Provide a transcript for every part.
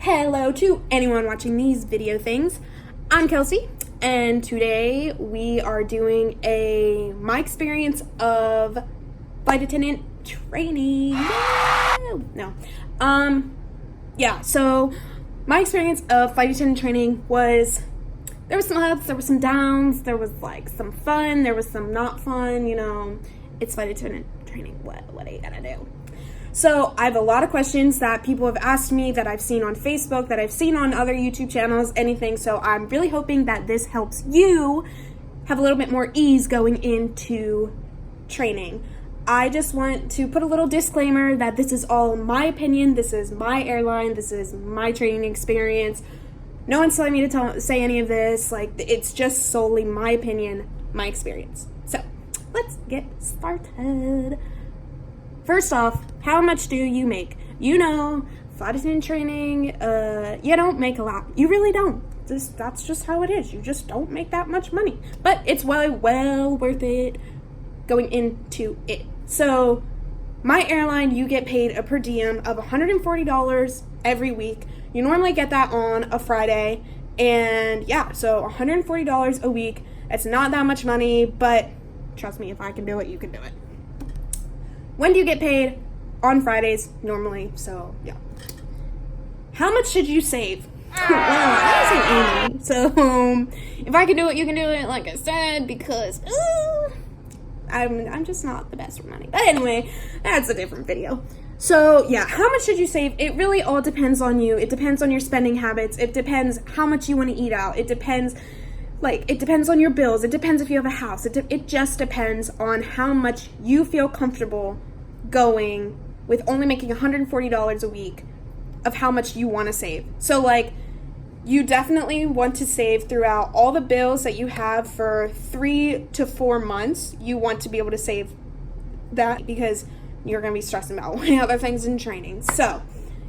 Hello to anyone watching these video things. I'm Kelsey, and today we are doing my experience of flight attendant training. So my experience of flight attendant training was, there was some ups, there was some downs, there was like some fun, there was some not fun, it's flight attendant training. What are you gonna do? So I have a lot of questions that people have asked me, that I've seen on Facebook, that I've seen on other YouTube channels, anything. So I'm really hoping that this helps you have a little bit more ease going into training. I just want to put a little disclaimer that this is all my opinion. This is my airline. This is my training experience. No one's telling me to say any of this. It's just solely my opinion, my experience. So let's get started. First off, how much do you make? Flight attendant training, you don't make a lot. You really don't. That's just how it is. You just don't make that much money. But it's well worth it going into it. So my airline, you get paid a per diem of $140 every week. You normally get that on a Friday. And yeah, so $140 a week. It's not that much money, but trust me, if I can do it, you can do it. When do you get paid? On Fridays, normally, so yeah. How much should you save? I don't say any. So, if I can do it, you can do it, like I said, because I'm just not the best with money. But anyway, that's a different video. So, yeah, how much should you save? It really all depends on you. It depends on your spending habits. It depends how much you want to eat out. It depends on your bills. It depends if you have a house. It just depends on how much you feel comfortable going with only making $140 a week of how much you want to save. So you definitely want to save throughout all the bills that you have for 3 to 4 months. You want to be able to save that because you're going to be stressing about other things in training. So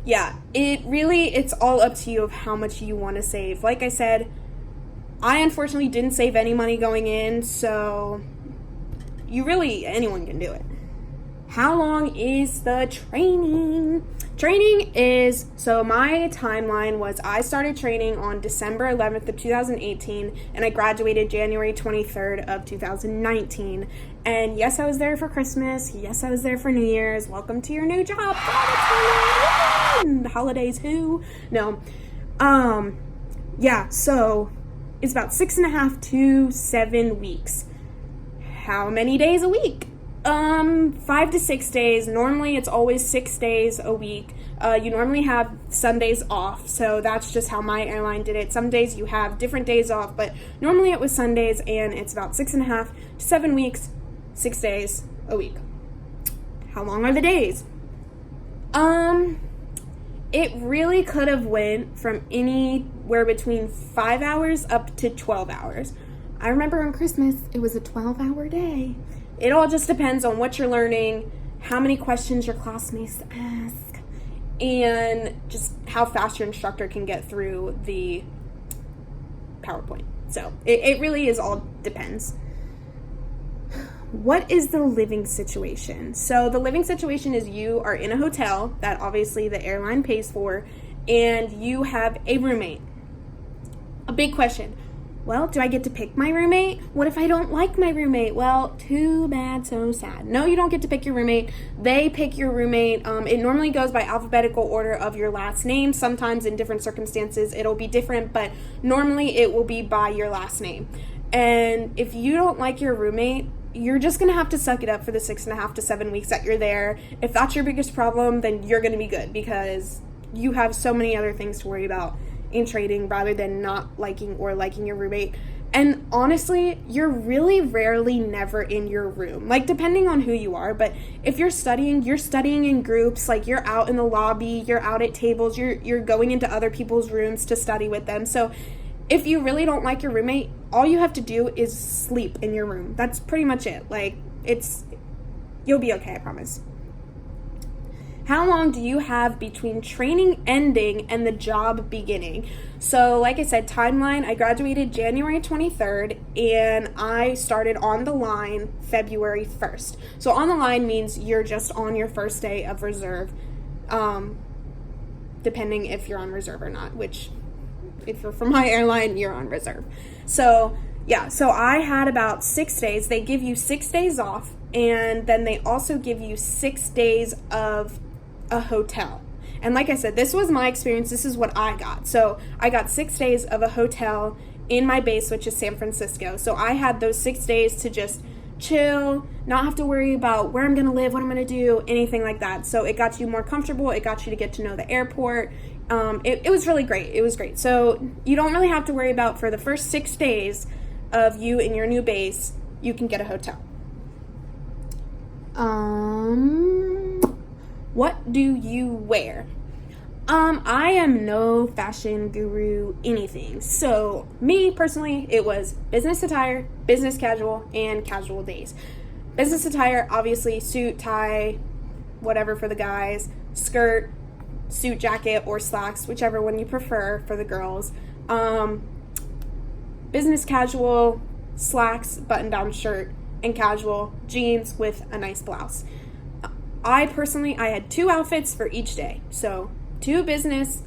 yeah, it's all up to you of how much you want to save. Like I said, I unfortunately didn't save any money going in, so anyone can do it. How long is the training? So my timeline was, I started training on December 11th of 2018, and I graduated January 23rd of 2019. And yes, I was there for Christmas. Yes, I was there for New Year's. Welcome to your new job. Holidays, who? No. Yeah, so it's about 6.5 to 7 weeks. How many days a week? 5 to 6 days. Normally it's always 6 days a week. You normally have Sundays off, so that's just how my airline did it. Some days you have different days off, but normally it was Sundays, and it's about 6.5 to 7 weeks, 6 days a week. How long are the days? It really could have went from anywhere between 5 hours up to 12 hours. I remember on Christmas, it was a 12-hour day. It all just depends on what you're learning, how many questions your classmates ask, and just how fast your instructor can get through the PowerPoint. So it really all depends. What is the living situation? So the living situation is, you are in a hotel that obviously the airline pays for, and you have a roommate. A big question. Well, do I get to pick my roommate? What if I don't like my roommate? Well, too bad, so sad. No, you don't get to pick your roommate. They pick your roommate. It normally goes by alphabetical order of your last name. Sometimes in different circumstances it'll be different, but normally it will be by your last name. And if you don't like your roommate, you're just going to have to suck it up for the 6.5 to 7 weeks that you're there. If that's your biggest problem, then you're going to be good, because you have so many other things to worry about in trading rather than not liking or liking your roommate. And honestly, you're really rarely never in your room, depending on who you are. But if you're studying in groups. You're out in the lobby, you're out at tables, you're going into other people's rooms to study with them. So if you really don't like your roommate, all you have to do is sleep in your room. That's pretty much it. You'll be okay, I promise. How long do you have between training ending and the job beginning? So like I said, timeline, I graduated January 23rd and I started on the line February 1st. So on the line means you're just on your first day of reserve. depending if you're on reserve or not, which if you're from my airline, you're on reserve. So yeah, so I had about 6 days. They give you 6 days off, and then they also give you 6 days of a hotel. And like I said, this was my experience. This is what I got. So I got 6 days of a hotel in my base, which is San Francisco. So I had those 6 days to just chill, not have to worry about where I'm going to live, what I'm going to do, anything like that. So it got you more comfortable. It got you to get to know the airport. It was really great. It was great. So you don't really have to worry about, for the first 6 days of you in your new base, you can get a hotel. What do you wear? I am no fashion guru, anything. So me personally, it was business attire, business casual, and casual days. Business attire, obviously suit, tie, whatever for the guys, skirt, suit jacket, or slacks, whichever one you prefer for the girls. Business casual, slacks, button-down shirt, and casual jeans with a nice blouse. I had 2 outfits for each day. So 2 business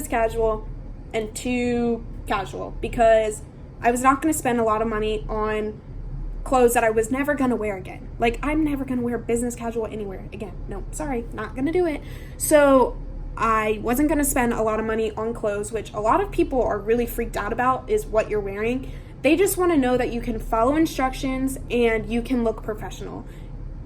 casual, and 2 casual, because I was not going to spend a lot of money on clothes that I was never going to wear again. Like, I'm never going to wear business casual anywhere again. No, sorry, not going to do it. So I wasn't going to spend a lot of money on clothes, which a lot of people are really freaked out about, is what you're wearing. They just want to know that you can follow instructions and you can look professional.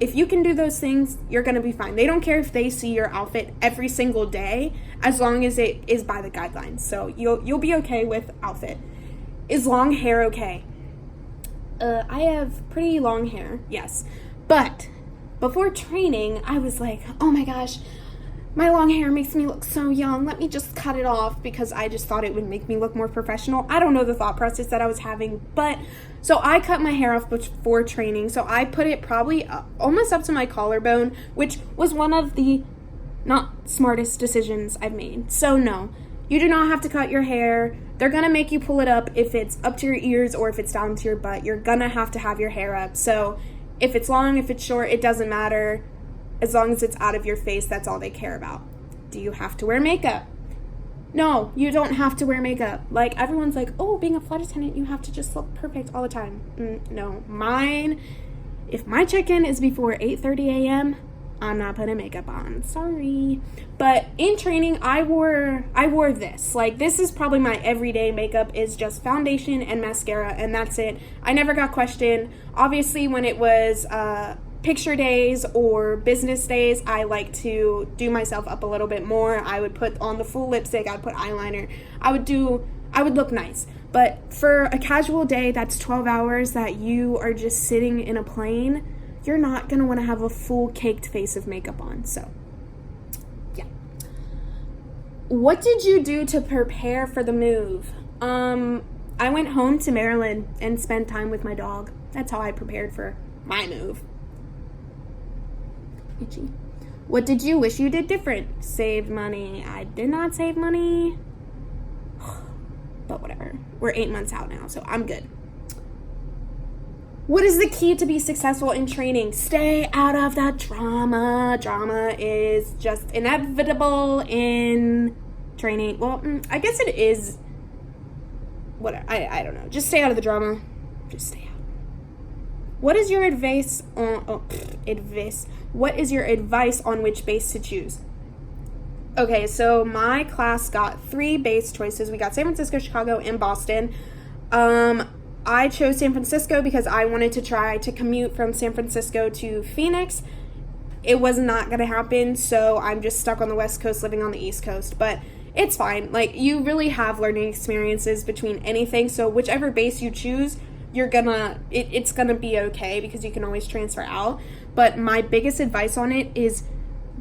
If you can do those things, you're going to be fine. They don't care if they see your outfit every single day, as long as it is by the guidelines. So you'll be okay with outfit. Is long hair okay? I have pretty long hair, yes. But before training, I was like, oh my gosh, my long hair makes me look so young. Let me just cut it off, because I just thought it would make me look more professional. I don't know the thought process that I was having, but so I cut my hair off before training. So I put it probably almost up to my collarbone, which was one of the not smartest decisions I've made. So no, you do not have to cut your hair. They're going to make you pull it up if it's up to your ears or if it's down to your butt. You're going to have your hair up. So if it's long, if it's short, it doesn't matter. As long as it's out of your face, that's all they care about. Do you have to wear makeup? No, you don't have to wear makeup. Like, everyone's like, oh, being a flight attendant, you have to just look perfect all the time. No, if my check-in is before 8:30 a.m., I'm not putting makeup on. Sorry. But in training, I wore this. Like, this is probably my everyday makeup, is just foundation and mascara, and that's it. I never got questioned. Obviously, when it was picture days or business days, I like to do myself up a little bit more. I would put on the full lipstick, I would put eyeliner, I would look nice. But for a casual day, that's 12 hours that you are just sitting in a plane, you're not going to want to have a full caked face of makeup on. So yeah. What did you do to prepare for the move? I went home to Maryland and spent time with my dog. That's how I prepared for my move. Itchy. What did you wish you did different? Saved money. I did not save money. But whatever. We're 8 months out now, so I'm good. What is the key to be successful in training? Stay out of the drama. Drama is just inevitable in training. Well, I guess it is. Whatever. I don't know. Just stay out of the drama. Just stay out. What is your advice on What is your advice on which base to choose? Okay, so my class got 3 base choices. We got San Francisco, Chicago, and Boston. I chose San Francisco because I wanted to try to commute from San Francisco to Phoenix. It was not going to happen, so I'm just stuck on the West Coast living on the East Coast. But it's fine. Like, you really have learning experiences between anything, so whichever base you choose, it's gonna be okay, because you can always transfer out. But my biggest advice on it is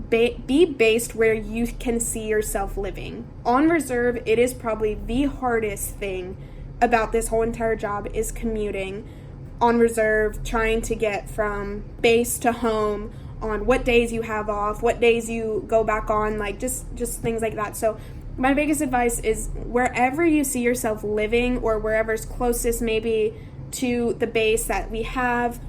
be based where you can see yourself living. On reserve, it is probably the hardest thing about this whole entire job is commuting. On reserve, trying to get from base to home, on what days you have off, what days you go back on, like just things like that. So my biggest advice is wherever you see yourself living, or wherever's closest maybe to the base that we have,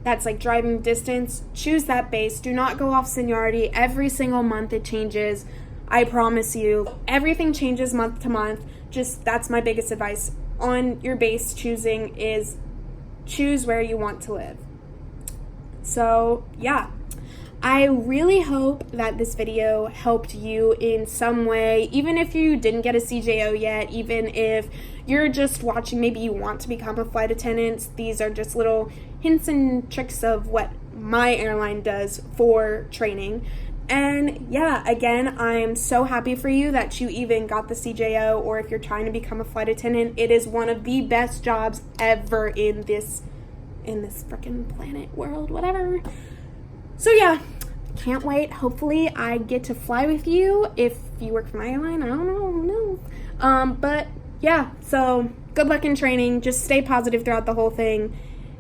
that's like driving distance, choose that base. Do not go off seniority. Every single month it changes. I promise you, everything changes month to month. Just, that's my biggest advice on your base choosing is choose where you want to live. So yeah, I really hope that this video helped you in some way, even if you didn't get a CJO yet, even if you're just watching, maybe you want to become a flight attendant. These are just little hints and tricks of what my airline does for training. And yeah, again, I'm so happy for you that you even got the CJO, or if you're trying to become a flight attendant, it is one of the best jobs ever in this freaking planet, world, whatever. So yeah, can't wait. Hopefully I get to fly with you if you work for my airline. I don't know, who knows? But yeah, so good luck in training. Just stay positive throughout the whole thing.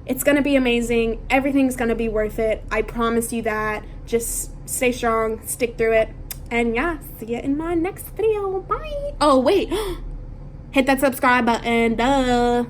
It's going to be amazing. Everything's going to be worth it. I promise you that. Just stay strong, stick through it. And yeah, see you in my next video. Bye. Oh, wait. Hit that subscribe button. Duh.